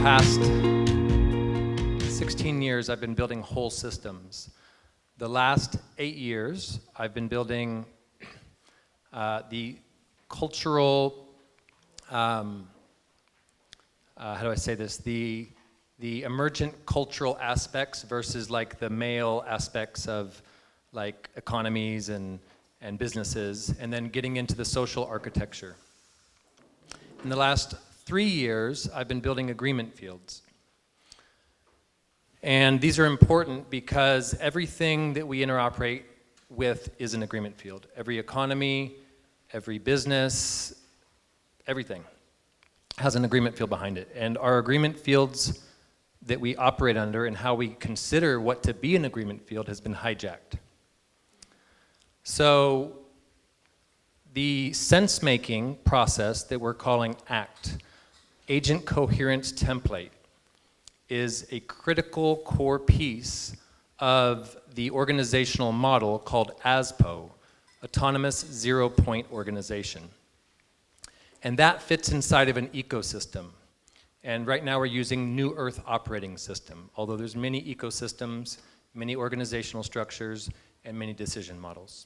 past 16 years, I've been building whole systems. The last 8 years, I've been building the cultural, how do I say this? The emergent cultural aspects versus like the male aspects of like economies and businesses, and then getting into the social architecture. In the last 3 years, I've been building agreement fields. And these are important because everything that we interoperate with is an agreement field. Every economy, every business, everything has an agreement field behind it. And our agreement fields that we operate under and how we consider what to be an agreement field has been hijacked. So the sense-making process that we're calling ACT, Agent Coherence Template, is a critical core piece of the organizational model called ASPO, Autonomous Zero-Point Organization. And that fits inside of an ecosystem. And right now we're using New Earth Operating System, although there's many ecosystems, many organizational structures, and many decision models.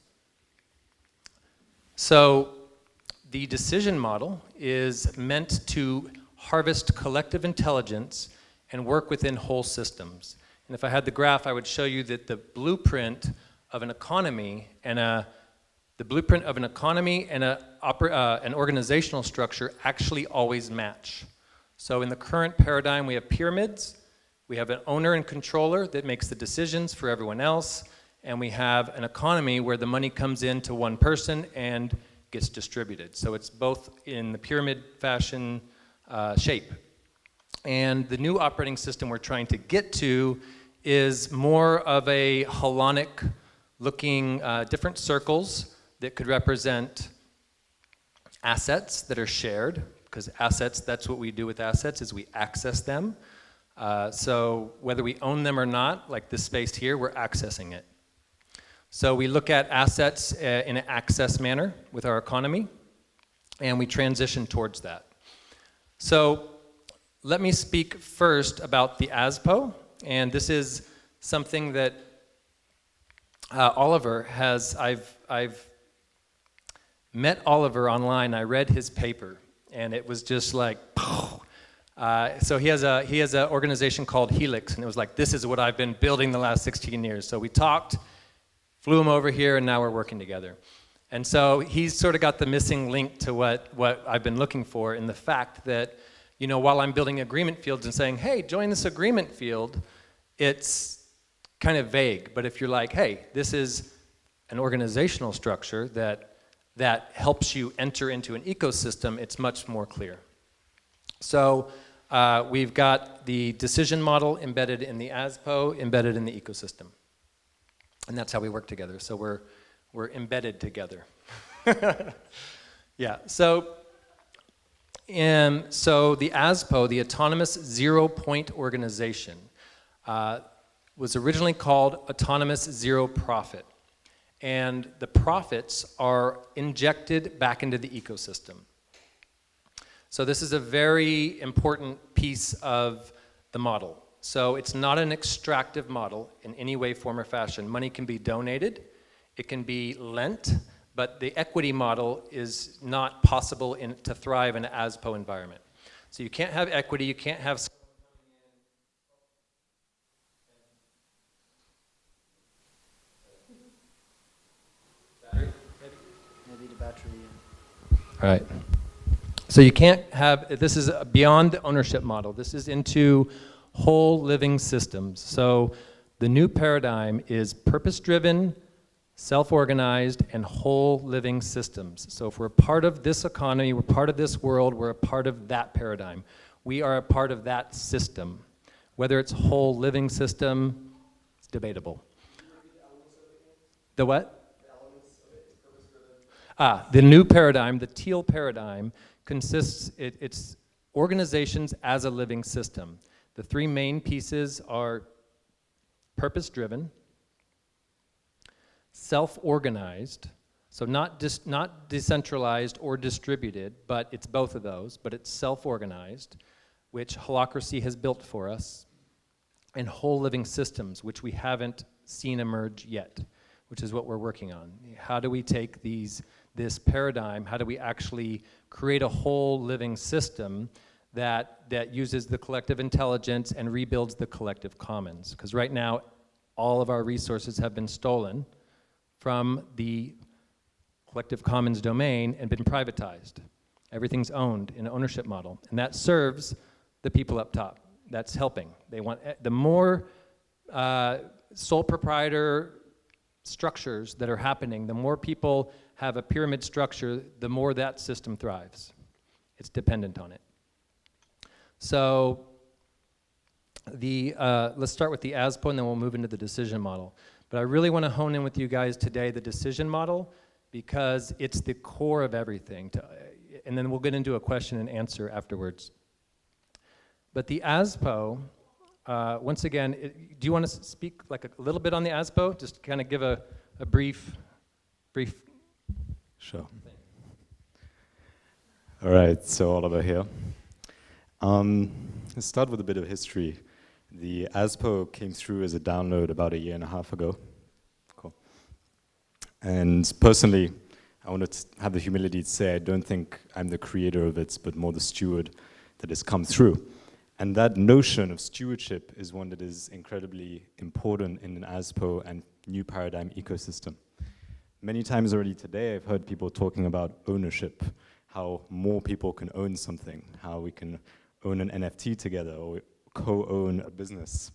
So the decision model is meant to harvest collective intelligence and work within whole systems. And if I had the graph, I would show you that the blueprint of an economy and an organizational structure actually always match. So in the current paradigm, we have pyramids, we have an owner and controller that makes the decisions for everyone else, and we have an economy where the money comes in to one person and gets distributed. So it's both in the pyramid fashion shape. And the new operating system we're trying to get to is more of a holonic looking different circles that could represent assets that are shared, because assets, that's what we do with assets, is we access them. So whether we own them or not, like this space here, we're accessing it. So we look at assets in an access manner with our economy, and we transition towards that. So let me speak first about the ASPO, and this is something that Oliver has, I've met Oliver online, I read his paper, and it was just like, so he has an organization called Helix, and it was like, this is what I've been building the last 16 years. So we talked, flew him over here, and now we're working together. And so he's sort of got the missing link to what I've been looking for in the fact that, you know, while I'm building agreement fields and saying, hey, join this agreement field, it's kind of vague. But if you're like, hey, this is an organizational structure that helps you enter into an ecosystem, it's much more clear. So we've got the decision model embedded in the ASPO, embedded in the ecosystem. And that's how we work together. So we're embedded together. Yeah, so the ASPO, the Autonomous Zero-Point Organization, was originally called Autonomous Zero Profit. And the profits are injected back into the ecosystem. So this is a very important piece of the model. So it's not an extractive model in any way, form, or fashion. Money can be donated, it can be lent, but the equity model is not possible to thrive in an ASPO environment. So you can't have equity, you can't have maybe the battery. All right. So you can't have, this is beyond the ownership model. This is into whole living systems. So the new paradigm is purpose-driven, self-organized, and whole living systems. So if we're part of this economy, we're part of this world, we're a part of that paradigm. We are a part of that system. Whether it's whole living system, it's debatable. The what? The elements of it is purpose-driven. The new paradigm, the teal paradigm, consists, it's organizations as a living system. The three main pieces are purpose-driven, self-organized, so not decentralized or distributed, but it's both of those, but it's self-organized, which holacracy has built for us, and whole living systems, which we haven't seen emerge yet, which is what we're working on. How do we take this paradigm, how do we actually create a whole living system that uses the collective intelligence and rebuilds the collective commons? Because right now, all of our resources have been stolen from the collective commons domain and been privatized. Everything's owned in an ownership model, and that serves the people up top. That's helping. They want, the more sole proprietor structures that are happening, the more people have a pyramid structure, the more that system thrives. It's dependent on it. So let's start with the ASPO and then we'll move into the decision model. But I really want to hone in with you guys today the decision model because it's the core of everything. And then we'll get into a question and answer afterwards. But the ASPO, once again, do you want to speak like a little bit on the ASPO? Just kind of give a brief. Sure. All right, so Oliver here. Let's start with a bit of history. The ASPO came through as a download about 1.5 years ago. Cool. And personally, I want to have the humility to say I don't think I'm the creator of it, but more the steward that has come through. And that notion of stewardship is one that is incredibly important in an ASPO and new paradigm ecosystem. Many times already today, I've heard people talking about ownership, how more people can own something, how we can own an NFT together or co-own a business.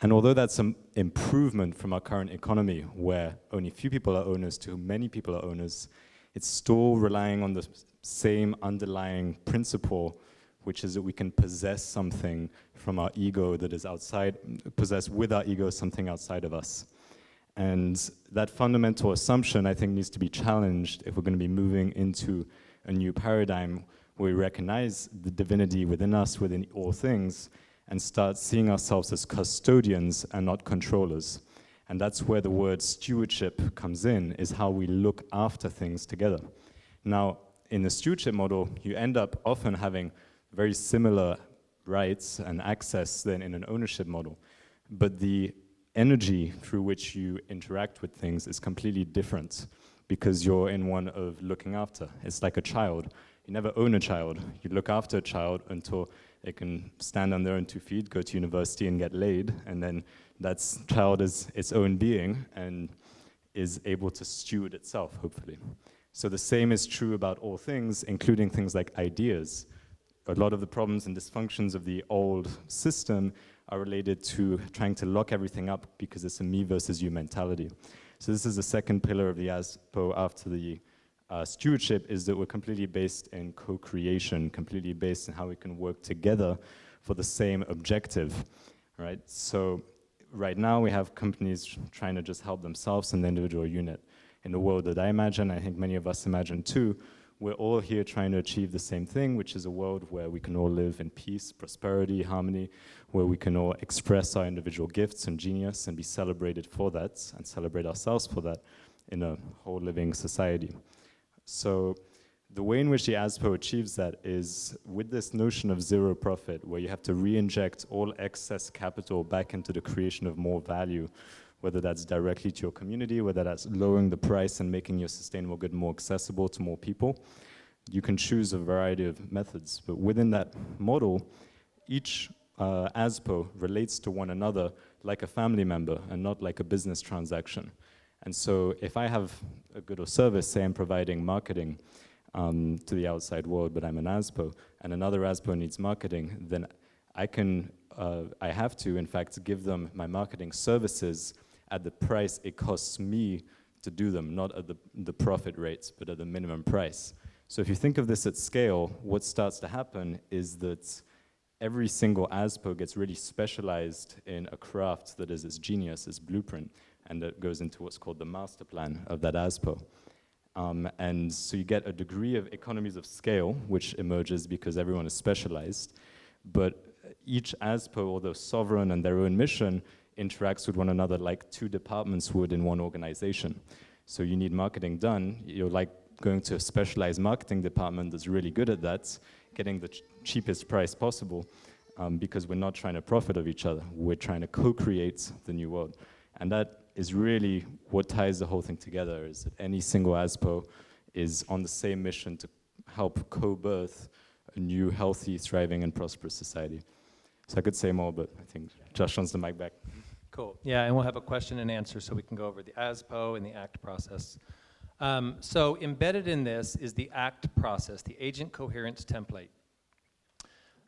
And although that's an improvement from our current economy, where only few people are owners to many people are owners, it's still relying on the same underlying principle, which is that we can possess something from our ego that is outside, possess with our ego something outside of us. And that fundamental assumption, I think, needs to be challenged if we're going to be moving into a new paradigm where we recognize the divinity within us, within all things, and start seeing ourselves as custodians and not controllers. And that's where the word stewardship comes in, is how we look after things together. Now, in the stewardship model, you end up often having very similar rights and access than in an ownership model. But the energy through which you interact with things is completely different because you're in one of looking after. It's like a child. You never own a child. You look after a child until they can stand on their own 2 feet, go to university and get laid, and then that child is its own being and is able to steward itself, hopefully. So the same is true about all things, including things like ideas. A lot of the problems and dysfunctions of the old system are related to trying to lock everything up because it's a me versus you mentality. So this is the second pillar of the ASPO after the stewardship, is that we're completely based in co-creation, completely based in how we can work together for the same objective, right? So right now we have companies trying to just help themselves in the individual unit. In the world that I imagine, I think many of us imagine too, we're all here trying to achieve the same thing, which is a world where we can all live in peace, prosperity, harmony, where we can all express our individual gifts and genius and be celebrated for that and celebrate ourselves for that in a whole living society. So the way in which the ASPO achieves that is with this notion of zero profit, where you have to re-inject all excess capital back into the creation of more value, whether that's directly to your community, whether that's lowering the price and making your sustainable good more accessible to more people. You can choose a variety of methods, but within that model, each ASPO relates to one another like a family member and not like a business transaction. And so if I have a good or service, say I'm providing marketing to the outside world, but I'm an ASPO, and another ASPO needs marketing, then I have to, in fact, give them my marketing services at the price it costs me to do them, not at the profit rates, but at the minimum price. So if you think of this at scale, what starts to happen is that every single ASPO gets really specialized in a craft that is its genius, its blueprint, and that goes into what's called the master plan of that ASPO. And so you get a degree of economies of scale, which emerges because everyone is specialized, but each ASPO, although sovereign and their own mission, interacts with one another like 2 departments would in one organization. So you need marketing done, you're like going to a specialized marketing department that's really good at that. getting the cheapest price possible, because we're not trying to profit of each other. We're trying to co-create the new world. And that is really what ties the whole thing together, is that any single ASPO is on the same mission to help co-birth a new, healthy, thriving, and prosperous society. So I could say more, but I think Josh wants the mic back. Cool. Yeah, and we'll have a question and answer so we can go over the ASPO and the ACT process. So embedded in this is the ACT process, the Agent Coherence Template.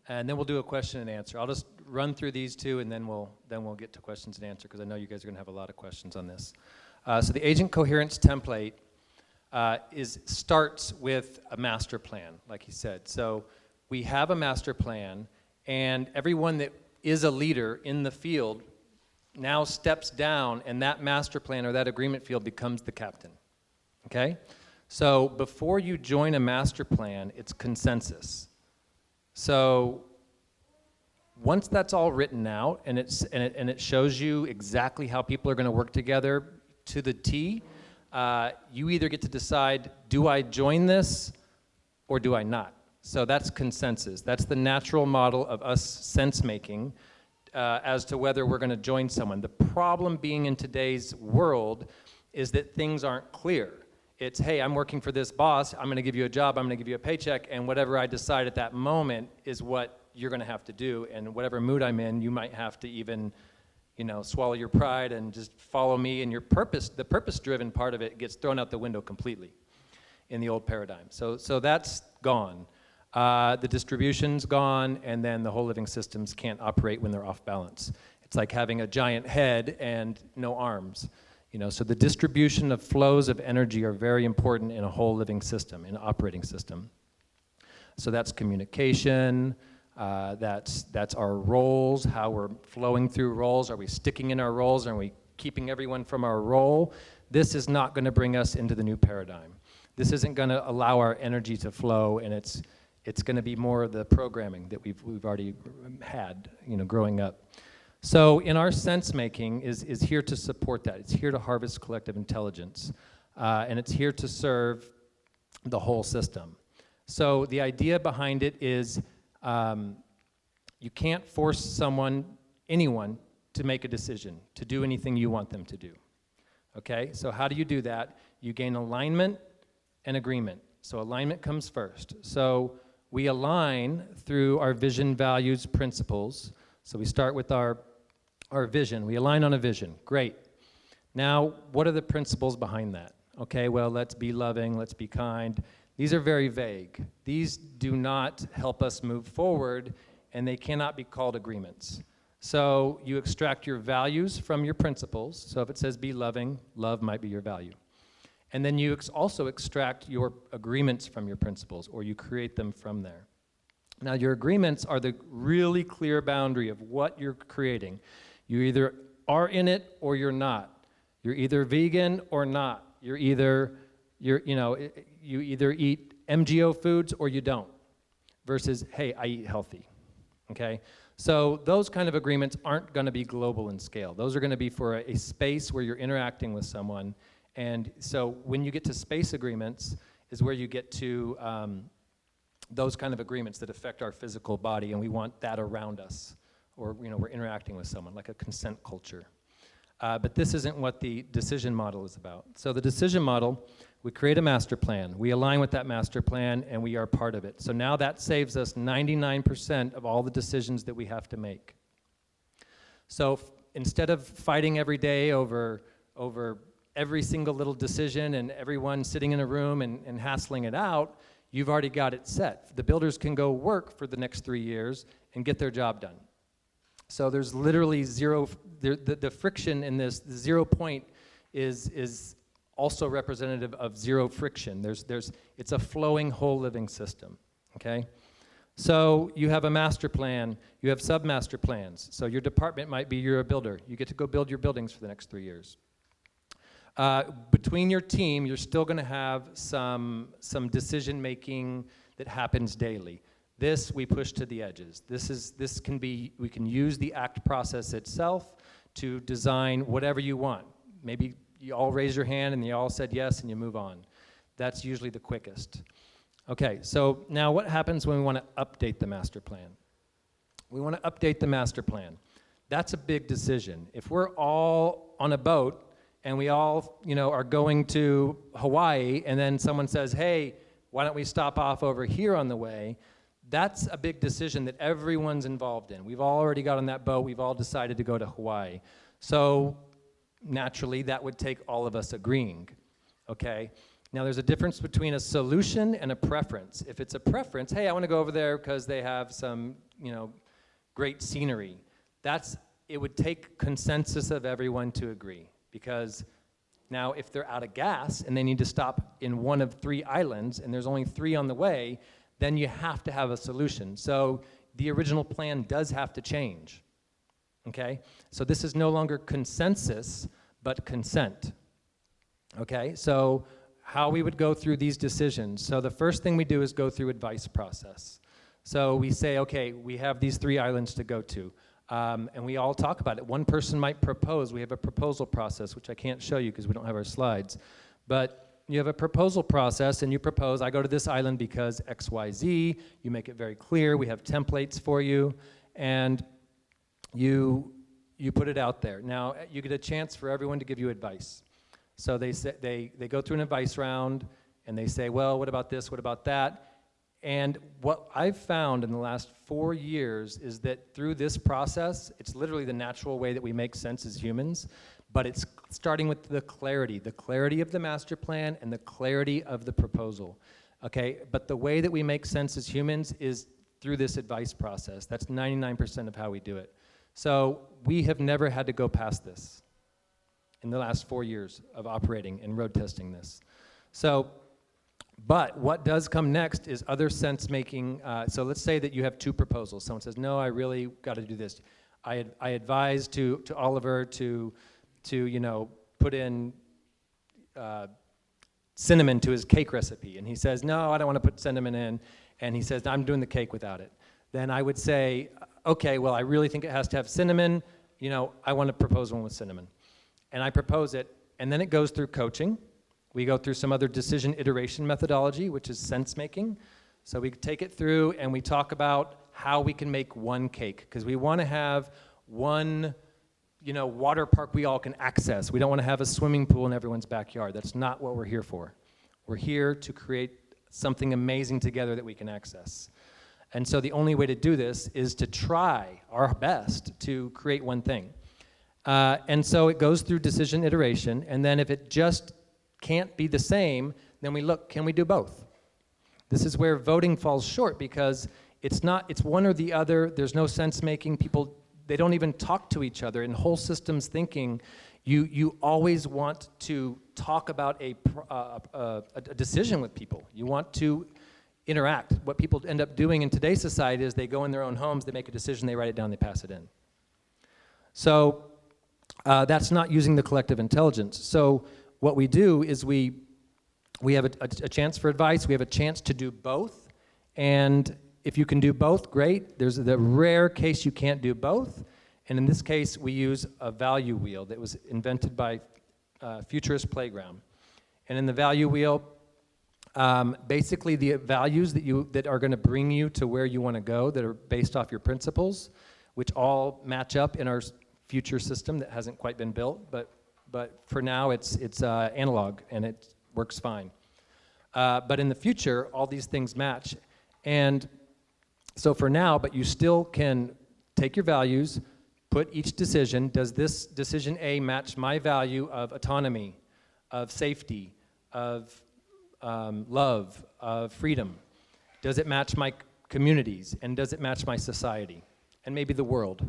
And then we'll do a question and answer. I'll just run through these two, and then we'll get to questions and answer, because I know you guys are going to have a lot of questions on this. So the Agent Coherence Template starts with a master plan, like he said. So we have a master plan, and everyone that is a leader in the field now steps down, and that master plan or that agreement field becomes the captain. Okay? So before you join a master plan, it's consensus. So once that's all written out and it shows you exactly how people are going to work together to the T, you either get to decide, do I join this or do I not? So that's consensus. That's the natural model of us sense-making as to whether we're going to join someone. The problem being in today's world is that things aren't clear. It's, hey, I'm working for this boss, I'm going to give you a job, I'm going to give you a paycheck, and whatever I decide at that moment is what you're going to have to do, and whatever mood I'm in, you might have to even, swallow your pride and just follow me, and your purpose, the purpose-driven part of it gets thrown out the window completely in the old paradigm. So that's gone. The distribution's gone, and then the whole living systems can't operate when they're off balance. It's like having a giant head and no arms. So the distribution of flows of energy are very important in a whole living system, in an operating system. So that's communication, that's our roles, how we're flowing through roles. Are we sticking in our roles? Are we keeping everyone from our role? This is not going to bring us into the new paradigm. This isn't going to allow our energy to flow, and it's going to be more of the programming that we've already had, growing up. So in our sense-making is here to support that. It's here to harvest collective intelligence, and it's here to serve the whole system. So the idea behind it is you can't force anyone, to make a decision, to do anything you want them to do. Okay, so how do you do that? You gain alignment and agreement. So alignment comes first. So we align through our vision, values, principles. So we start with our vision. We align on a vision. Great. Now, what are the principles behind that? Okay, well, let's be loving, let's be kind. These are very vague. These do not help us move forward, and they cannot be called agreements. So you extract your values from your principles. So if it says be loving, love might be your value. And then you also extract your agreements from your principles, or you create them from there. Now, your agreements are the really clear boundary of what you're creating. You either are in it or you're not. You're either vegan or not. You either eat MGO foods or you don't. Versus, hey, I eat healthy. Okay? So those kind of agreements aren't going to be global in scale. Those are going to be for a space where you're interacting with someone. And so when you get to space agreements is where you get to those kind of agreements that affect our physical body, and we want that around us. Or we're interacting with someone, like a consent culture. But this isn't what the decision model is about. So the decision model, we create a master plan. We align with that master plan, and we are part of it. So now that saves us 99% of all the decisions that we have to make. So instead of fighting every day over every single little decision and everyone sitting in a room and hassling it out, you've already got it set. The builders can go work for the next 3 years and get their job done. So there's literally zero, the friction in this, the 0 point is also representative of zero friction. It's a flowing whole living system, okay? So you have a master plan, you have sub-master plans. So your department might be you're a builder. You get to go build your buildings for the next 3 years. Between your team, you're still gonna have some decision making that happens daily. This we push to the edges. We can use the ACT process itself to design whatever you want. Maybe you all raise your hand and you all said yes and you move on. That's usually the quickest. Okay, so now what happens when we want to update the master plan? We want to update the master plan. That's a big decision. If we're all on a boat and we all, are going to Hawaii, and then someone says, hey, why don't we stop off over here on the way? That's a big decision that everyone's involved in. We've all already got on that boat. We've all decided to go to Hawaii. So naturally, that would take all of us agreeing, okay? Now, there's a difference between a solution and a preference. If it's a preference, hey, I want to go over there because they have some, great scenery. It would take consensus of everyone to agree, because now if they're out of gas and they need to stop in one of 3 islands and there's only 3 on the way, then you have to have a solution. So the original plan does have to change, okay? So this is no longer consensus, but consent, okay? So how we would go through these decisions. So the first thing we do is go through advice process. So we say, okay, we have these 3 islands to go to, and we all talk about it. One person might propose. We have a proposal process, which I can't show you because we don't have our slides, but you have a proposal process, and you propose, I go to this island because X, Y, Z. You make it very clear. We have templates for you, and you put it out there. Now, you get a chance for everyone to give you advice. So they go through an advice round, and they say, well, what about this? What about that? And what I've found in the last 4 years is that through this process, it's literally the natural way that we make sense as humans, but it's starting with the clarity of the master plan and the clarity of the proposal, okay? But the way that we make sense as humans is through this advice process. That's 99% of how we do it. So we have never had to go past this in the last 4 years of operating and road testing this. But what does come next is other sense-making. So let's say that you have 2 proposals. Someone says, no, I really got to do this. I advise to Oliver to put in cinnamon to his cake recipe. And he says, no, I don't want to put cinnamon in. And he says, I'm doing the cake without it. Then I would say, okay, well, I really think it has to have cinnamon. I want to propose one with cinnamon. And I propose it, and then it goes through coaching. We go through some other decision iteration methodology, which is sense-making. So we take it through, and we talk about how we can make one cake, because we want to have one water park we all can access. We don't want to have a swimming pool in everyone's backyard. That's not what we're here for. We're here to create something amazing together that we can access. And so the only way to do this is to try our best to create one thing. And so it goes through decision iteration, and then if it just can't be the same, then we look, can we do both? This is where voting falls short, because it's one or the other. There's no sense making. People, they don't even talk to each other. In whole systems thinking, you always want to talk about a decision with people. You want to interact. What people end up doing in today's society is they go in their own homes, they make a decision, they write it down, they pass it in. So that's not using the collective intelligence. So what we do is we have a chance for advice, we have a chance to do both, and if you can do both, great. There's the rare case you can't do both, and in this case, we use a value wheel that was invented by Futurist Playground. And in the value wheel, basically the values that are gonna bring you to where you wanna go, that are based off your principles, which all match up in our future system that hasn't quite been built, but for now it's analog and it works fine. But in the future, all these things match. And so for now, but you still can take your values, put each decision, does this decision A match my value of autonomy, of safety, of love, of freedom? Does it match my communities? And does it match my society? And maybe the world,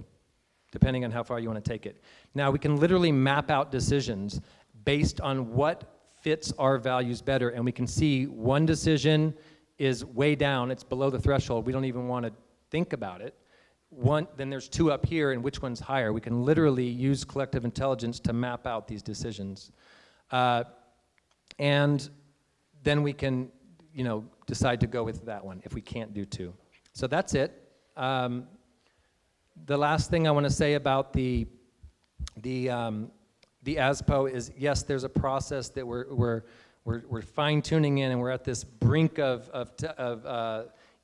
depending on how far you want to take it. Now, we can literally map out decisions based on what fits our values better, and we can see one decision is way down, it's below the threshold, we don't even want to think about it. Then there's 2 up here, and which one's higher? We can literally use collective intelligence to map out these decisions. And then we can, decide to go with that one if we can't do 2. So that's it. The last thing I want to say about the ASPO is, yes, there's a process that we're fine-tuning in, and we're at this brink of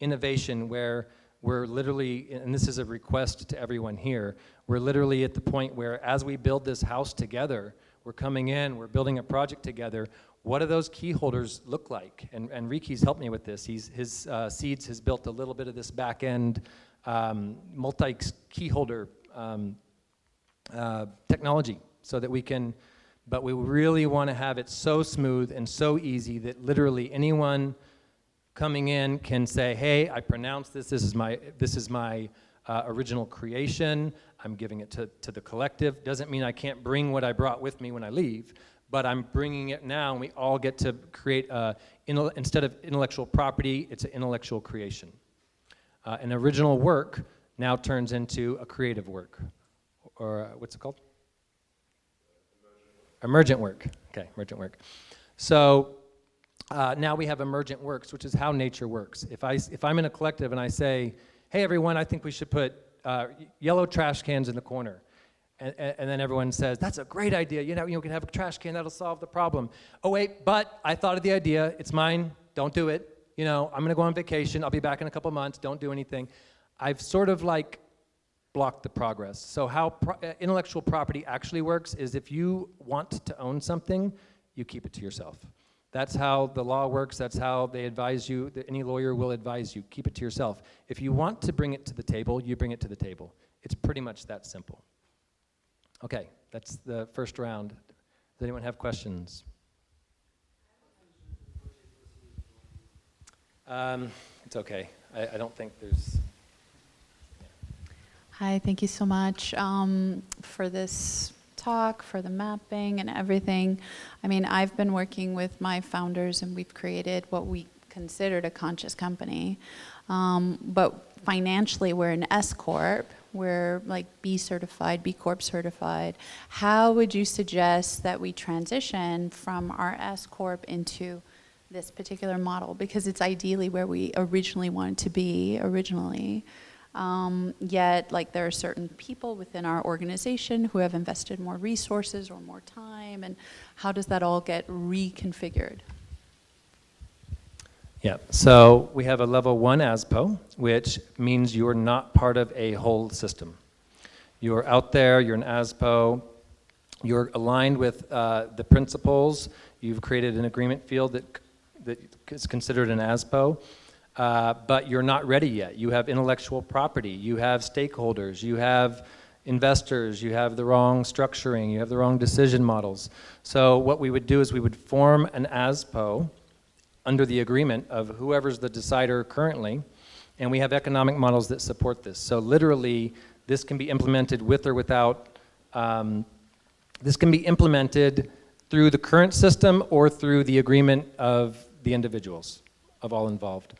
innovation where we're literally, and this is a request to everyone here, we're literally at the point where as we build this house together, we're coming in, we're building a project together, what do those key holders look like? And Riki's helped me with this. His Seeds has built a little bit of this back-end multi-key holder technology so that we can, but we really want to have it so smooth and so easy that literally anyone coming in can say, hey, I pronounce this, this is my original creation, I'm giving it to the collective. Doesn't mean I can't bring what I brought with me when I leave, but I'm bringing it now, and we all get to create, instead of intellectual property, it's an intellectual creation. An original work now turns into a creative work, or what's it called? Emergent work. Okay, emergent work. So now we have emergent works, which is how nature works. If I'm in a collective and I say, hey everyone, I think we should put yellow trash cans in the corner, and then everyone says, that's a great idea, you can have a trash can, that'll solve the problem. Oh wait, but I thought of the idea, it's mine, don't do it. I'm gonna go on vacation, I'll be back in a couple months, don't do anything. I've sort of like blocked the progress. So how intellectual property actually works is if you want to own something, you keep it to yourself. That's how the law works, that's how they advise you, any lawyer will advise you, keep it to yourself. If you want to bring it to the table, you bring it to the table. It's pretty much that simple. Okay, that's the first round. Does anyone have questions? It's okay. I don't think there's... Hi, thank you so much for this talk, for the mapping and everything. I mean, I've been working with my founders and we've created what we considered a conscious company. But financially, we're an SCorp. We're like B certified, B Corp certified. How would you suggest that we transition from our SCorp into this particular model? Because it's ideally where we originally wanted to be originally. Yet, like, there are certain people within our organization who have invested more resources or more time, and how does that all get reconfigured? Yeah, so we have a level 1 ASPO, which means you're not part of a whole system. You're out there, you're an ASPO, you're aligned with the principles, you've created an agreement field that is considered an ASPO, but you're not ready yet. You have intellectual property, you have stakeholders, you have investors, you have the wrong structuring, you have the wrong decision models. So what we would do is we would form an ASPO under the agreement of whoever's the decider currently, and we have economic models that support this. So literally, this can be implemented with or without, this can be implemented through the current system or through the agreement of the individuals, of all involved.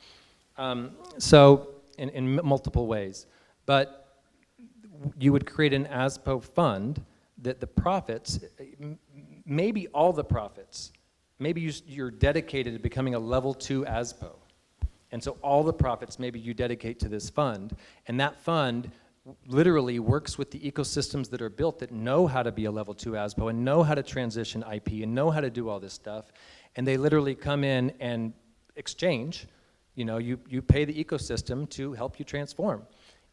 So in multiple ways. But you would create an ASPO fund that the profits, maybe all the profits, maybe you're dedicated to becoming a level 2 ASPO. And so all the profits maybe you dedicate to this fund, and that fund literally works with the ecosystems that are built that know how to be a level 2 ASPO and know how to transition IP and know how to do all this stuff. And they literally come in and exchange. You pay the ecosystem to help you transform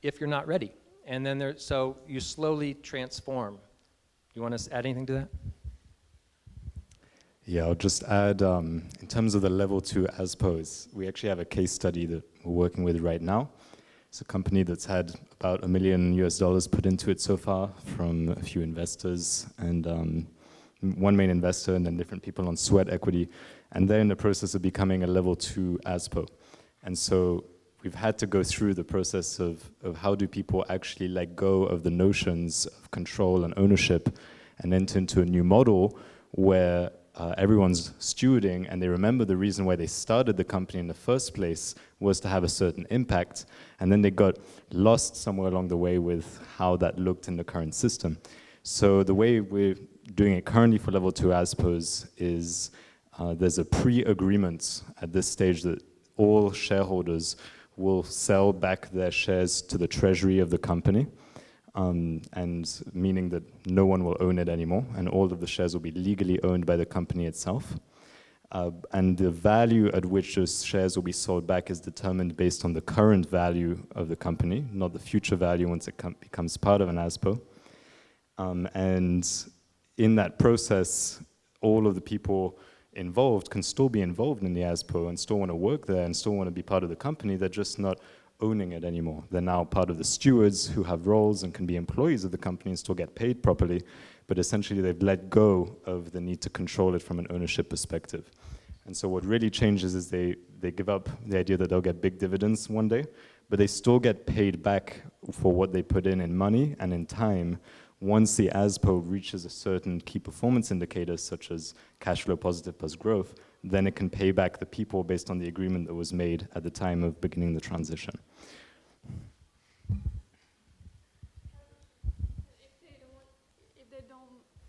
if you're not ready. And then so you slowly transform. You want to add anything to that? Yeah, I'll just add, in terms of the level 2 ASPOs, we actually have a case study that we're working with right now. It's a company that's had about $1 million US put into it so far from a few investors and one main investor and then different people on sweat equity. And they're in the process of becoming a level 2 ASPO. And so we've had to go through the process of how do people actually let go of the notions of control and ownership and enter into a new model where everyone's stewarding and they remember the reason why they started the company in the first place was to have a certain impact, and then they got lost somewhere along the way with how that looked in the current system. So the way we're doing it currently for level 2 ASPOs is there's a pre-agreement at this stage that all shareholders will sell back their shares to the treasury of the company. And meaning that no one will own it anymore, and all of the shares will be legally owned by the company itself. And the value at which those shares will be sold back is determined based on the current value of the company, not the future value once it becomes part of an ASPO. And in that process, all of the people involved can still be involved in the ASPO and still want to work there and still want to be part of the company. They're just not owning it anymore. They're now part of the stewards who have roles and can be employees of the company and still get paid properly, but essentially they've let go of the need to control it from an ownership perspective. And so what really changes is they give up the idea that they'll get big dividends one day, but they still get paid back for what they put in money and in time. Once the ASPO reaches a certain key performance indicator, such as cash flow positive plus growth, then it can pay back the people based on the agreement that was made at the time of beginning the transition.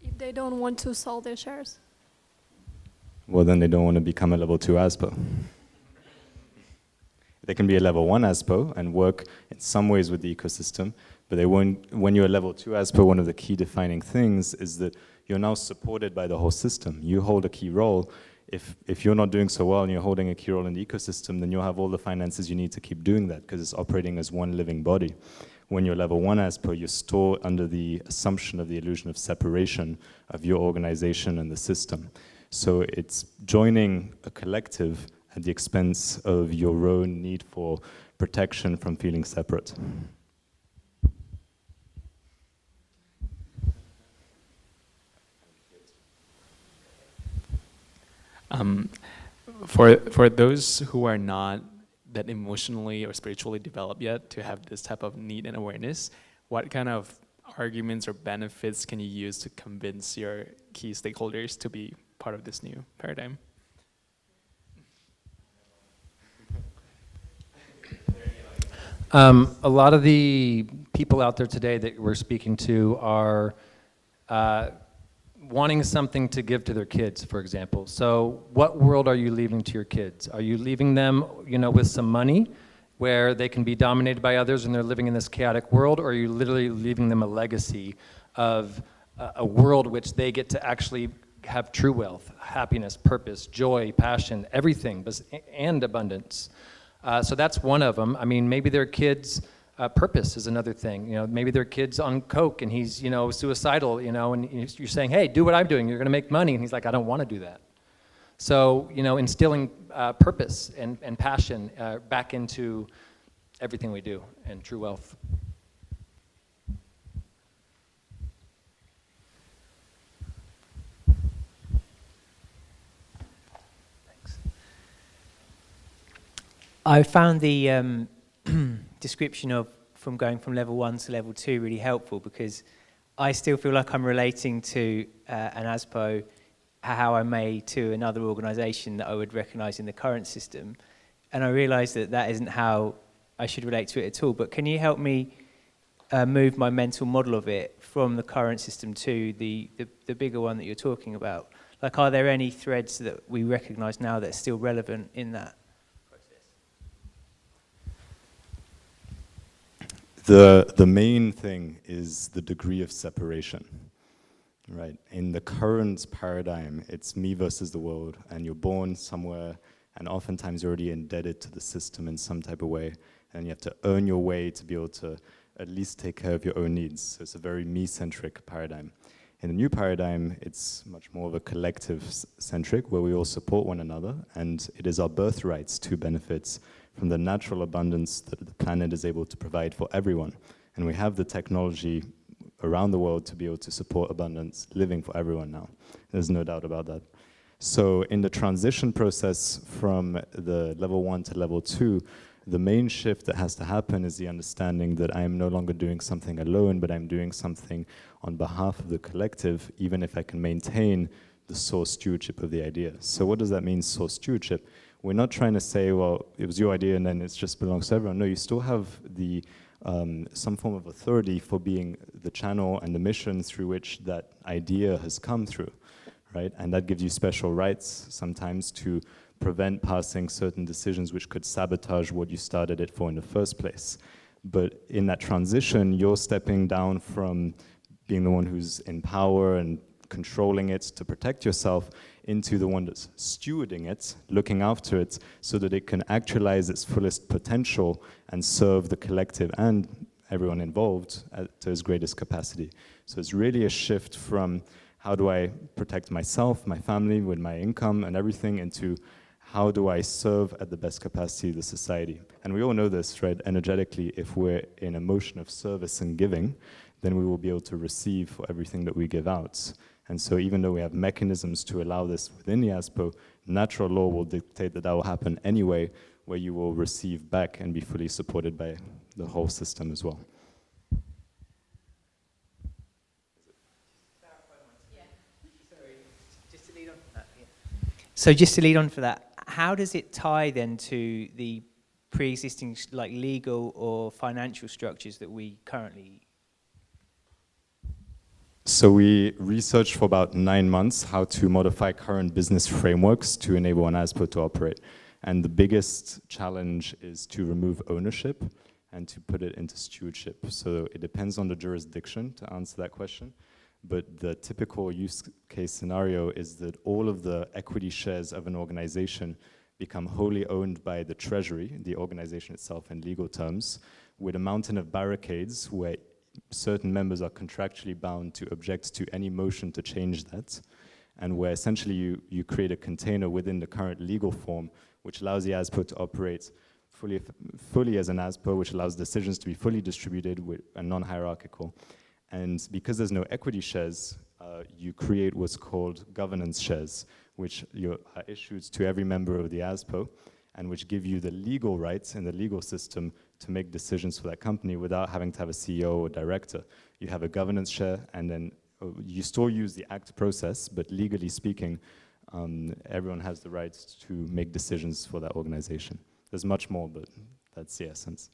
If they don't want to sell their shares? Well, then they don't want to become a level 2 ASPO. They can be a level 1 ASPO and work in some ways with the ecosystem, but they won't. When you're a level 2 ASPO, one of the key defining things is that you're now supported by the whole system. You hold a key role. If you're not doing so well and you're holding a key role in the ecosystem, then you'll have all the finances you need to keep doing that because it's operating as one living body. When you're level 1 ASPO, you're still under the assumption of the illusion of separation of your organization and the system. So it's joining a collective at the expense of your own need for protection from feeling separate. For those who are not that emotionally or spiritually developed yet to have this type of need and awareness, what kind of arguments or benefits can you use to convince your key stakeholders to be part of this new paradigm? A lot of the people out there today that we're speaking to are wanting something to give to their kids, for example. So what world are you leaving to your kids? Are you leaving them, with some money where they can be dominated by others and they're living in this chaotic world, or are you literally leaving them a legacy of a world which they get to actually have true wealth, happiness, purpose, joy, passion, everything, and abundance? So that's one of them. I mean, maybe their kids' purpose is another thing. Maybe their kid's on coke and he's, suicidal, and you're saying, hey, do what I'm doing. You're going to make money. And he's like, I don't want to do that. So, instilling purpose and passion back into everything we do and true wealth. I found the description of from going from level 1 to level 2 really helpful, because I still feel like I'm relating to an ASPO how I may to another organisation that I would recognise in the current system, and I realise that that isn't how I should relate to it at all. But can you help me move my mental model of it from the current system to the bigger one that you're talking about? Like, are there any threads that we recognise now that are still relevant in that? The main thing is the degree of separation, right? In the current paradigm, it's me versus the world, and you're born somewhere, and oftentimes you're already indebted to the system in some type of way, and you have to earn your way to be able to at least take care of your own needs. So it's a very me-centric paradigm. In the new paradigm, it's much more of a collective-centric, where we all support one another, and it is our birthrights to benefits from the natural abundance that the planet is able to provide for everyone. And we have the technology around the world to be able to support abundance living for everyone now. There's no doubt about that. So in the transition process from the level 1 to level 2, the main shift that has to happen is the understanding that I am no longer doing something alone, but I'm doing something on behalf of the collective, even if I can maintain the source stewardship of the idea. So what does that mean, source stewardship? We're not trying to say, well, it was your idea and then it just belongs to everyone. No, you still have the some form of authority for being the channel and the mission through which that idea has come through, right? And that gives you special rights sometimes to prevent passing certain decisions which could sabotage what you started it for in the first place. But in that transition, you're stepping down from being the one who's in power and controlling it, to protect yourself, into the one that's stewarding it, looking after it, so that it can actualize its fullest potential and serve the collective and everyone involved to its greatest capacity. So it's really a shift from how do I protect myself, my family, with my income and everything, into how do I serve at the best capacity of the society. And we all know this, right? Energetically, if we're in a motion of service and giving, then we will be able to receive for everything that we give out. And so even though we have mechanisms to allow this within the ASPO, natural law will dictate that that will happen anyway, where you will receive back and be fully supported by the whole system as well. So just to lead on for that, how does it tie then to the pre-existing like legal or financial structures that we currently? So we researched for about 9 months how to modify current business frameworks to enable an ASPO to operate. And the biggest challenge is to remove ownership and to put it into stewardship. So it depends on the jurisdiction to answer that question. But the typical use case scenario is that all of the equity shares of an organization become wholly owned by the treasury, the organization itself in legal terms, with a mountain of barricades where certain members are contractually bound to object to any motion to change that, and where essentially you create a container within the current legal form which allows the ASPO to operate fully as an ASPO, which allows decisions to be fully distributed and non-hierarchical. And because there's no equity shares, you create what's called governance shares, which are issued to every member of the ASPO, and which give you the legal rights in the legal system to make decisions for that company without having to have a CEO or director. You have a governance share, and then you still use the act process, but legally speaking, everyone has the rights to make decisions for that organization. There's much more, but that's the essence.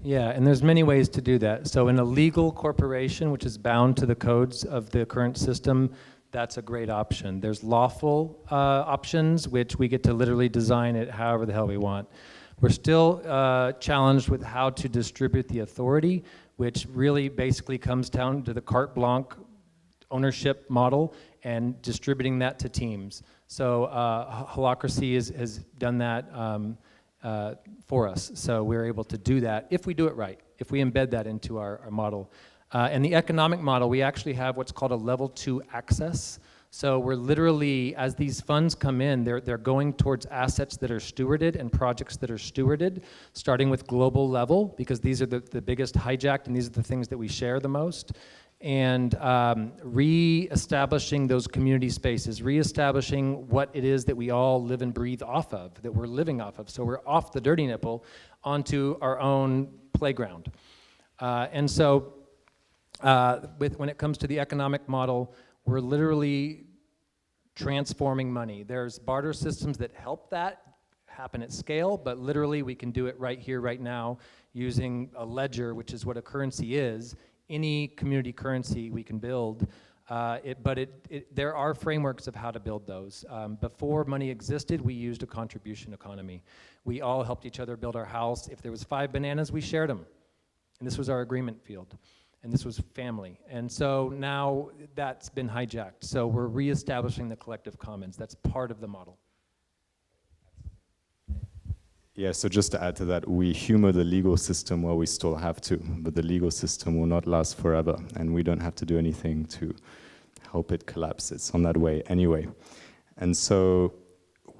Yeah, and there's many ways to do that. So in a legal corporation, which is bound to the codes of the current system, that's a great option. There's lawful options, which we get to literally design it however the hell we want. We're still challenged with how to distribute the authority, which really basically comes down to the carte blanche ownership model and distributing that to teams. So Holacracy has done that for us. So we're able to do that if we do it right, if we embed that into our model. And the economic model, we actually have what's called a level 2 access. So we're literally, as these funds come in, they're going towards assets that are stewarded and projects that are stewarded, starting with global level, because these are the biggest hijacked and these are the things that we share the most. And re-establishing those community spaces, re-establishing what it is that we all live and breathe off of, that we're living off of. So we're off the dirty nipple onto our own playground. And so when it comes to the economic model, we're literally transforming money. There's barter systems that help that happen at scale, but literally we can do it right here, right now, using a ledger, which is what a currency is. Any community currency we can build, there are frameworks of how to build those. Before money existed, we used a contribution economy. We all helped each other build our house. If there was 5 bananas, we shared them. And this was our agreement field. And this was family. And so now that's been hijacked. So we're reestablishing the collective commons. That's part of the model. Yeah, so just to add to that, we humor the legal system while we still have to, but the legal system will not last forever, and we don't have to do anything to help it collapse. It's on that way anyway. And so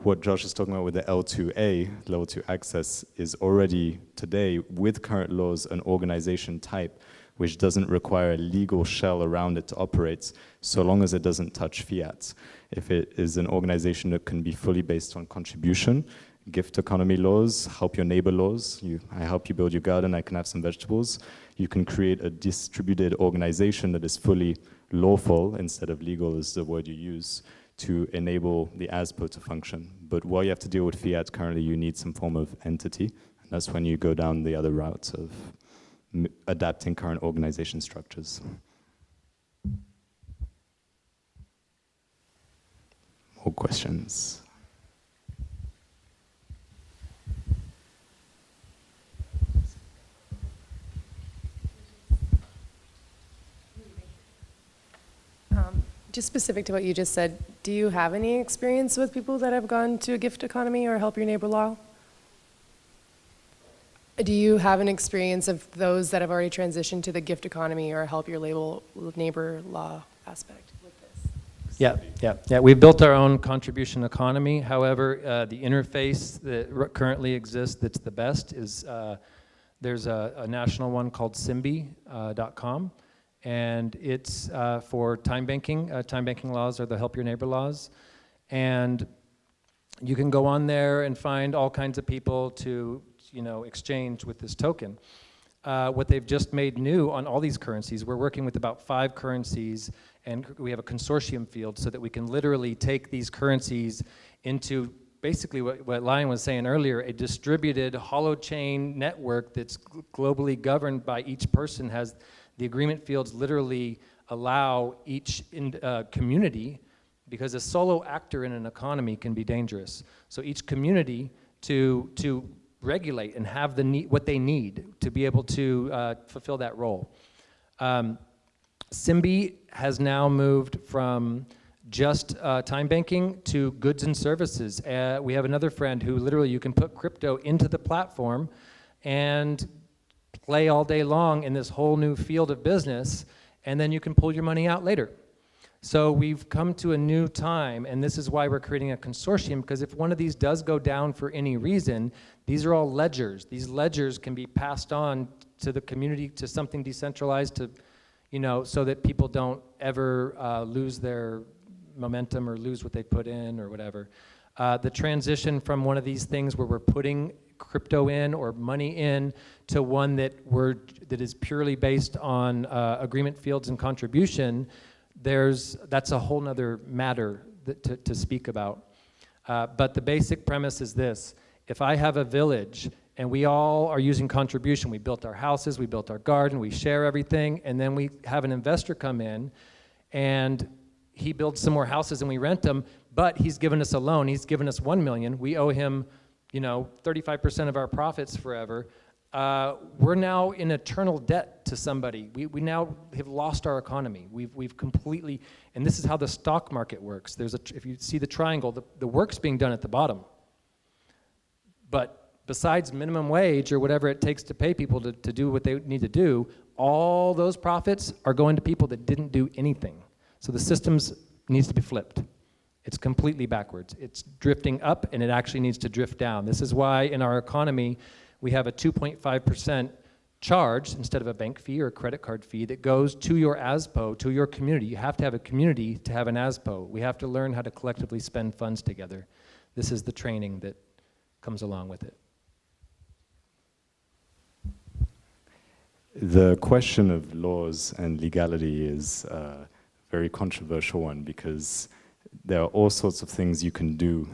what Josh is talking about with the L2A, level 2 access, is already today, with current laws, an organization type which doesn't require a legal shell around it to operate, so long as it doesn't touch fiat. If it is an organization that can be fully based on contribution, gift economy laws, help your neighbor laws, I help you build your garden, I can have some vegetables. You can create a distributed organization that is fully lawful, instead of legal is the word you use, to enable the ASPO to function. But while you have to deal with fiat currently, you need some form of entity, and that's when you go down the other route of adapting current organization structures. More questions? Just specific to what you just said, do you have any experience with people that have gone to a gift economy or help your neighbor law? Do you have an experience of those that have already transitioned to the gift economy or help your neighbor law aspect with this? Yeah. We've built our own contribution economy. However, the interface that currently exists that's the best is there's a national one called Simbi.com, and it's for time banking. Time banking laws are the Help Your Neighbor laws. And you can go on there and find all kinds of people to exchange with this token. What they've just made new on all these currencies, we're working with about 5 currencies, and we have a consortium field so that we can literally take these currencies into basically what Lion was saying earlier, a distributed holochain network that's globally governed by each person. Has the agreement fields literally allow each community, because a solo actor in an economy can be dangerous. So each community to regulate and have what they need to be able to fulfill that role. Simbi has now moved from just time banking to goods and services. We have another friend who literally you can put crypto into the platform and play all day long in this whole new field of business, and then you can pull your money out later. So we've come to a new time, and this is why we're creating a consortium, because if one of these does go down for any reason, these are all ledgers. These ledgers can be passed on to the community, to something decentralized, to, so that people don't ever lose their momentum or lose what they put in or whatever. The transition from one of these things where we're putting crypto in or money in to one that is purely based on agreement fields and contribution, that's a whole nother matter to speak about. But the basic premise is this: if I have a village and we all are using contribution, we built our houses, we built our garden, we share everything, and then we have an investor come in and he builds some more houses and we rent them, but he's given us a loan, he's given us $1 million, we owe him 35% of our profits forever. We're now in eternal debt to somebody. We now have lost our economy. We've completely, and this is how the stock market works. If you see the triangle, the work's being done at the bottom. But besides minimum wage or whatever it takes to pay people to do what they need to do, all those profits are going to people that didn't do anything. So the systems needs to be flipped. It's completely backwards. It's drifting up, and it actually needs to drift down. This is why in our economy, we have a 2.5% charge instead of a bank fee or a credit card fee that goes to your ASPO, to your community. You have to have a community to have an ASPO. We have to learn how to collectively spend funds together. This is the training that comes along with it. The question of laws and legality is a very controversial one, because there are all sorts of things you can do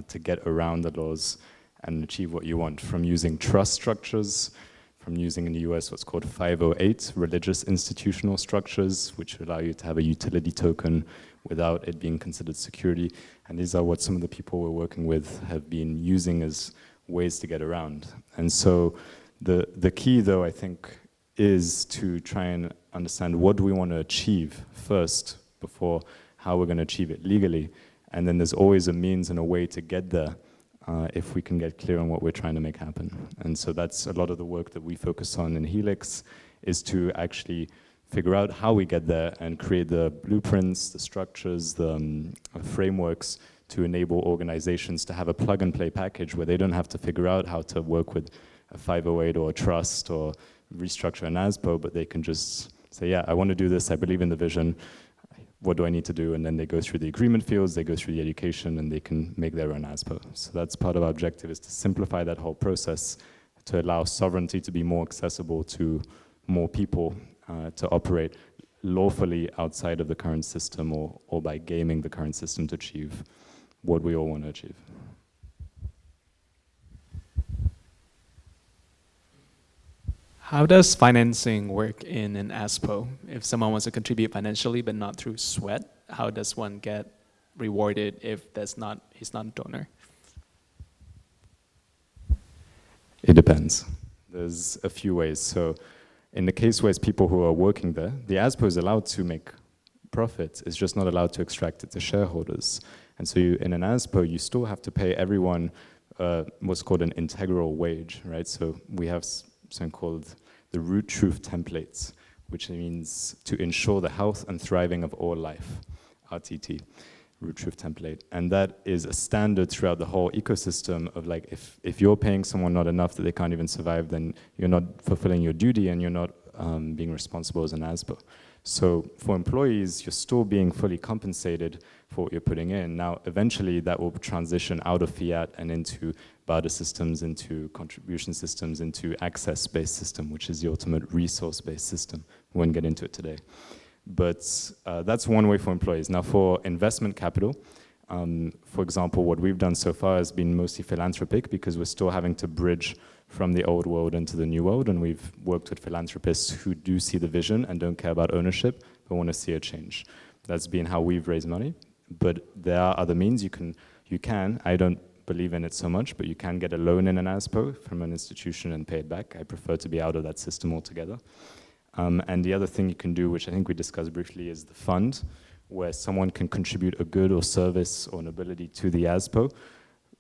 to get around the laws and achieve what you want, from using trust structures, from using in the US what's called 508, religious institutional structures, which allow you to have a utility token without it being considered security. And these are what some of the people we're working with have been using as ways to get around. And so the key, though, I think, is to try and understand what do we want to achieve first before how we're going to achieve it legally. And then there's always a means and a way to get there if we can get clear on what we're trying to make happen. And so that's a lot of the work that we focus on in Helix, is to actually figure out how we get there and create the blueprints, the structures, the frameworks to enable organizations to have a plug-and-play package where they don't have to figure out how to work with a 508 or a trust or restructure an ASPO, but they can just say, yeah, I want to do this, I believe in the vision, what do I need to do? And then they go through the agreement fields, they go through the education, and they can make their own ASPO. So that's part of our objective, is to simplify that whole process to allow sovereignty to be more accessible to more people, to operate lawfully outside of the current system, or by gaming the current system to achieve what we all want to achieve. How does financing work in an ASPO? If someone wants to contribute financially but not through sweat, how does one get rewarded if he's not a donor? It depends. There's a few ways. So in the case where it's people who are working there, the ASPO is allowed to make profit. It's just not allowed to extract it to shareholders. And so you, in an ASPO, you still have to pay everyone what's called an integral wage, right? So we have something called the root truth templates, which means to ensure the health and thriving of all life, RTT, root truth template. And that is a standard throughout the whole ecosystem of like, if you're paying someone not enough that they can't even survive, then you're not fulfilling your duty and you're not being responsible as an ASPO. So for employees, you're still being fully compensated for what you're putting in. Now, eventually that will transition out of fiat and into barter systems, into contribution systems, into access-based system, which is the ultimate resource-based system. We won't get into it today. But that's one way for employees. Now for investment capital, for example, what we've done so far has been mostly philanthropic because we're still having to bridge from the old world into the new world, and we've worked with philanthropists who do see the vision and don't care about ownership, but want to see a change. That's been how we've raised money, but there are other means. You can, I don't believe in it so much, but you can get a loan in an ASPO from an institution and pay it back. I prefer to be out of that system altogether. And the other thing you can do, which I think we discussed briefly, is the fund, where someone can contribute a good or service or an ability to the ASPO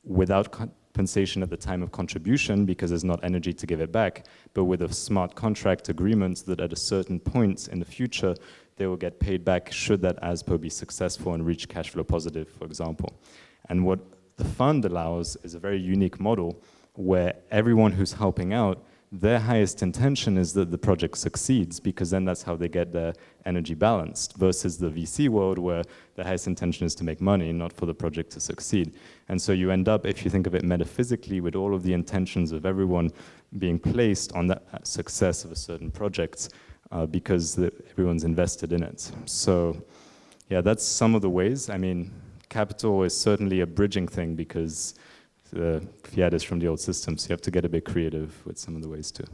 without compensation at the time of contribution because there's not energy to give it back, but with a smart contract agreement that at a certain point in the future, they will get paid back should that ASPO be successful and reach cash flow positive, for example. And what the fund allows is a very unique model where everyone who's helping out, their highest intention is that the project succeeds because then that's how they get their energy balanced versus the VC world where the highest intention is to make money, not for the project to succeed. And so you end up, if you think of it metaphysically, with all of the intentions of everyone being placed on the success of a certain project because everyone's invested in it. So yeah, that's some of the ways. I mean, capital is certainly a bridging thing because the fiat is from the old system, so you have to get a bit creative with some of the ways too.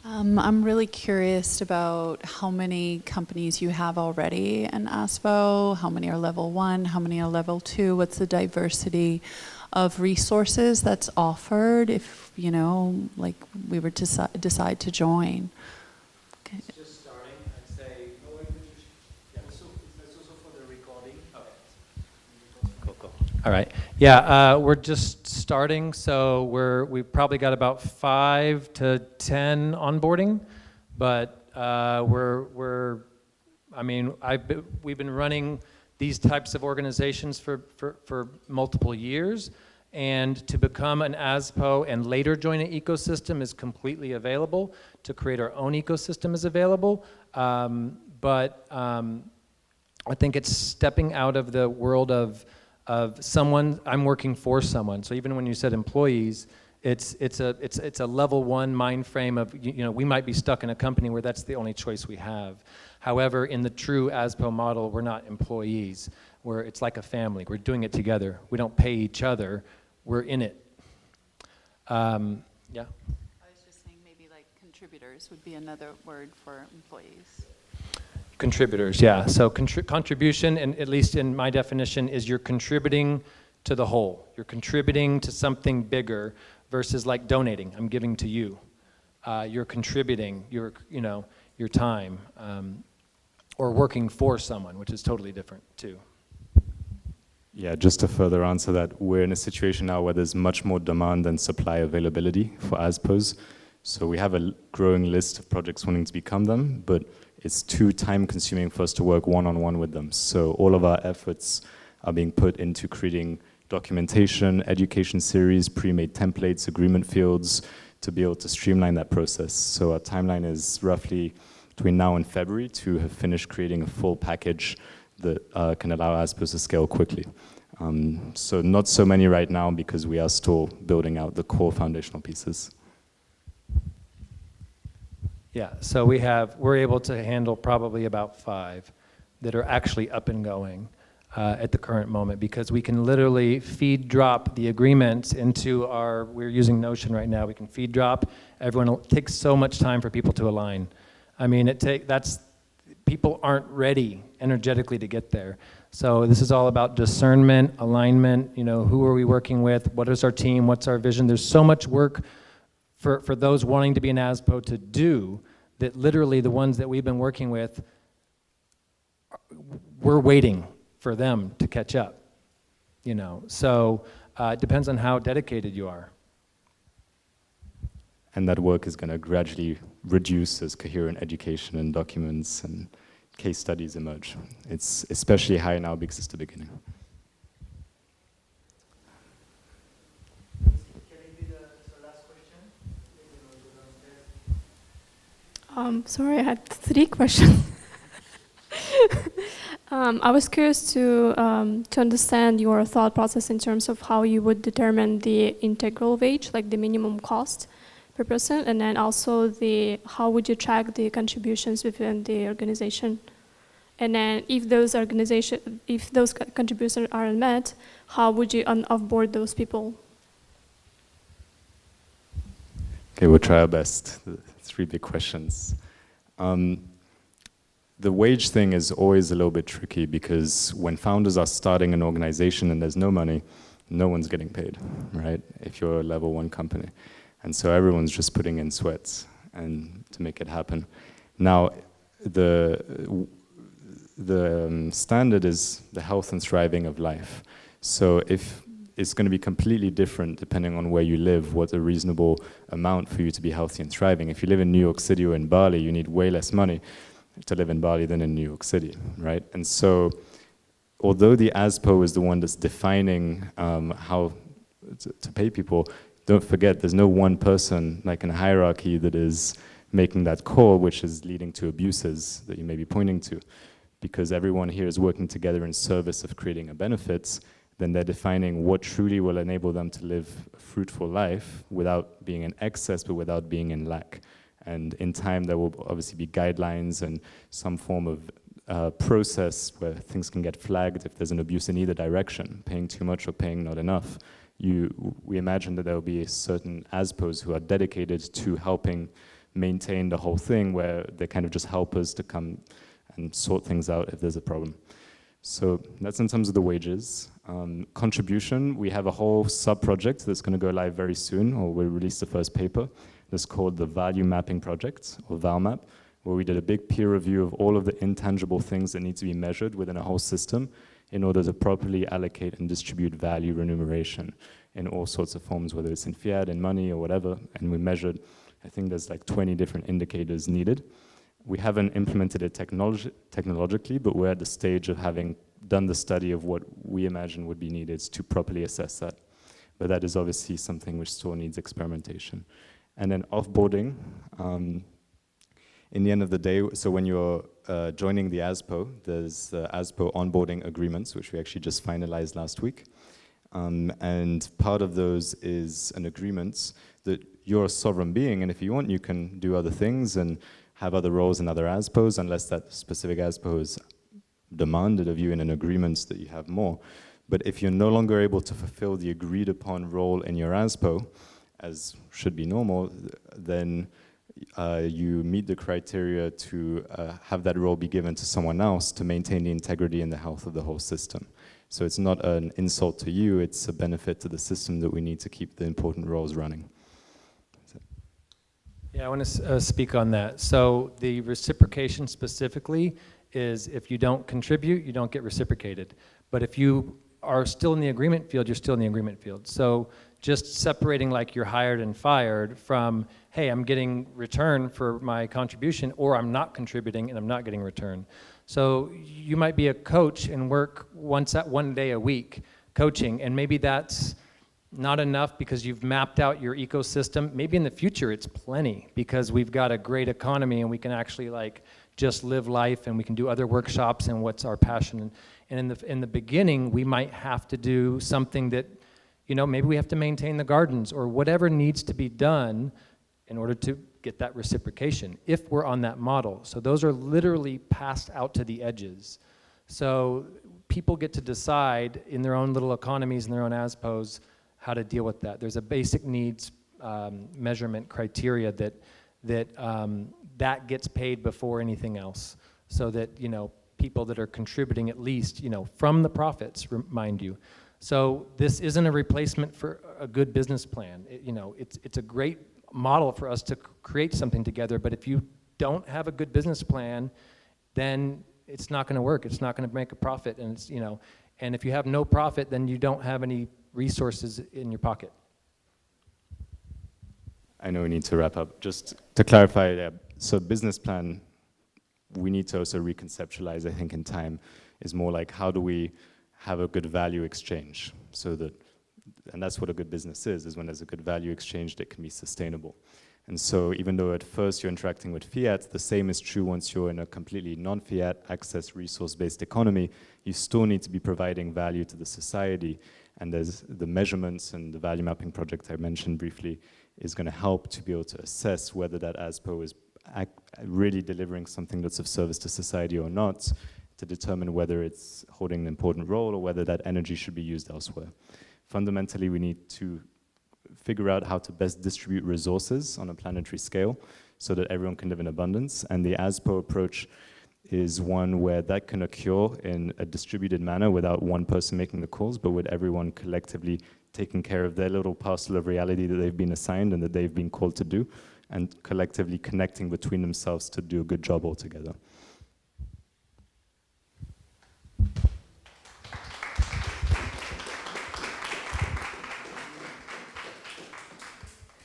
I'm really curious about how many companies you have already in ASPO, how many are level 1, how many are level 2, what's the diversity of resources that's offered if, you know, like we were to decide to join. Okay. Just starting, I'd say, that's also for the recording. Okay. Cool. All right. Yeah, we're just starting, so we've probably got about 5 to 10 onboarding, but we've been running these types of organizations for multiple years, and to become an ASPO and later join an ecosystem is completely available. To create our own ecosystem is available, but I think it's stepping out of the world of someone, I'm working for someone. So even when you said employees, it's a level 1 mind frame of, you know, we might be stuck in a company where that's the only choice we have. However, in the true ASPO model, we're not employees. It's like a family. We're doing it together. We don't pay each other. We're in it. Yeah? I was just saying maybe like contributors would be another word for employees. Contributors, yeah. So contribution, and at least in my definition, is you're contributing to the whole. You're contributing to something bigger versus like donating. I'm giving to you. You're contributing your time, or working for someone, which is totally different too. Yeah, just to further answer that, we're in a situation now where there's much more demand than supply availability for ASPOs. So we have a growing list of projects wanting to become them, but it's too time consuming for us to work one-on-one with them. So all of our efforts are being put into creating documentation, education series, pre-made templates, agreement fields, to be able to streamline that process. So our timeline is roughly between now and February to have finished creating a full package that can allow ASPOs to scale quickly. So not so many right now because we are still building out the core foundational pieces. Yeah, so we're able to handle probably about 5 that are actually up and going at the current moment, because we can literally feed drop the agreements into we're using Notion right now, we can feed drop, it takes so much time for people to align. I mean, people aren't ready energetically to get there. So this is all about discernment, alignment, who are we working with, what is our team, what's our vision. There's so much work for those wanting to be an ASPO to do, that literally the ones that we've been working with, we're waiting for them to catch up, you know. So it depends on how dedicated you are. And that work is going to gradually reduce as coherent education and documents and case studies emerge. It's especially high now because it's the beginning. Sorry, I had 3 questions. I was curious to understand your thought process in terms of how you would determine the integral wage, like the minimum cost per person, and then also how would you track the contributions within the organization, and then if those contributions aren't met, how would you offboard those people? Okay, we'll try our best. 3 big questions. The wage thing is always a little bit tricky because when founders are starting an organization and there's no money, no one's getting paid, right? If you're a level 1 company. And so everyone's just putting in sweats and to make it happen. Now, the standard is the health and thriving of life. So if it's going to be completely different depending on where you live, what's a reasonable amount for you to be healthy and thriving. If you live in New York City or in Bali, you need way less money to live in Bali than in New York City, right? And so, although the ASPO is the one that's defining how to pay people, don't forget there's no one person like in a hierarchy that is making that call, which is leading to abuses that you may be pointing to. Because everyone here is working together in service of creating a benefit, then they're defining what truly will enable them to live a fruitful life without being in excess, but without being in lack. And in time, there will obviously be guidelines and some form of process where things can get flagged if there's an abuse in either direction, paying too much or paying not enough. We imagine that there will be certain ASPOs who are dedicated to helping maintain the whole thing, where they kind of just help us to come and sort things out if there's a problem. So that's in terms of the wages. Contribution, we have a whole sub-project that's going to go live very soon, or we'll release the first paper. That's called the Value Mapping Project, or ValMap, where we did a big peer review of all of the intangible things that need to be measured within a whole system in order to properly allocate and distribute value remuneration in all sorts of forms, whether it's in fiat, in money, or whatever. And we measured, I think there's like 20 different indicators needed. We haven't implemented it technologically, but we're at the stage of having done the study of what we imagine would be needed to properly assess that. But that is obviously something which still needs experimentation. And then offboarding, in the end of the day, so when you're joining the ASPO, there's ASPO onboarding agreements, which we actually just finalized last week. And part of those is an agreement that you're a sovereign being, and if you want, you can do other things and have other roles in other ASPOs, unless that specific ASPO is demanded of you in an agreement that you have more. But if you're no longer able to fulfill the agreed upon role in your ASPO, as should be normal, then you meet the criteria to have that role be given to someone else to maintain the integrity and the health of the whole system. So it's not an insult to you, it's a benefit to the system that we need to keep the important roles running. Yeah, I want to speak on that. So the reciprocation specifically is if you don't contribute, you don't get reciprocated. But if you are still in the agreement field, you're still in the agreement field. So just separating like you're hired and fired from, hey, I'm getting return for my contribution, or I'm not contributing and I'm not getting return. So you might be a coach and work one day a week coaching, and maybe that's not enough because you've mapped out your ecosystem. Maybe in the future it's plenty because we've got a great economy and we can actually like just live life and we can do other workshops and what's our passion. And in the beginning, we might have to do something that, you know, maybe we have to maintain the gardens or whatever needs to be done in order to get that reciprocation if we're on that model. So those are literally passed out to the edges. So people get to decide in their own little economies and their own ASPOs how to deal with that. There's a basic needs measurement criteria that gets paid before anything else, so that, you know, people that are contributing at least, you know, from the profits, mind you. So this isn't a replacement for a good business plan. You know, it's a great model for us to create something together. But if you don't have a good business plan, then it's not going to work. It's not going to make a profit, and it's, you know, and if you have no profit, then you don't have any resources in your pocket. I know we need to wrap up. Just to clarify, so business plan, we need to also reconceptualize, I think, in time, is more like how do we have a good value exchange, so that, and that's what a good business is when there's a good value exchange that can be sustainable. And so even though at first you're interacting with fiat, the same is true once you're in a completely non-fiat, access resource-based economy, you still need to be providing value to the society. And there's the measurements and the value mapping project I mentioned briefly is going to help to be able to assess whether that ASPO is really delivering something that's of service to society or not, to determine whether it's holding an important role or whether that energy should be used elsewhere. Fundamentally, we need to figure out how to best distribute resources on a planetary scale so that everyone can live in abundance. And the ASPO approach is one where that can occur in a distributed manner without one person making the calls, but with everyone collectively taking care of their little parcel of reality that they've been assigned and that they've been called to do, and collectively connecting between themselves to do a good job altogether.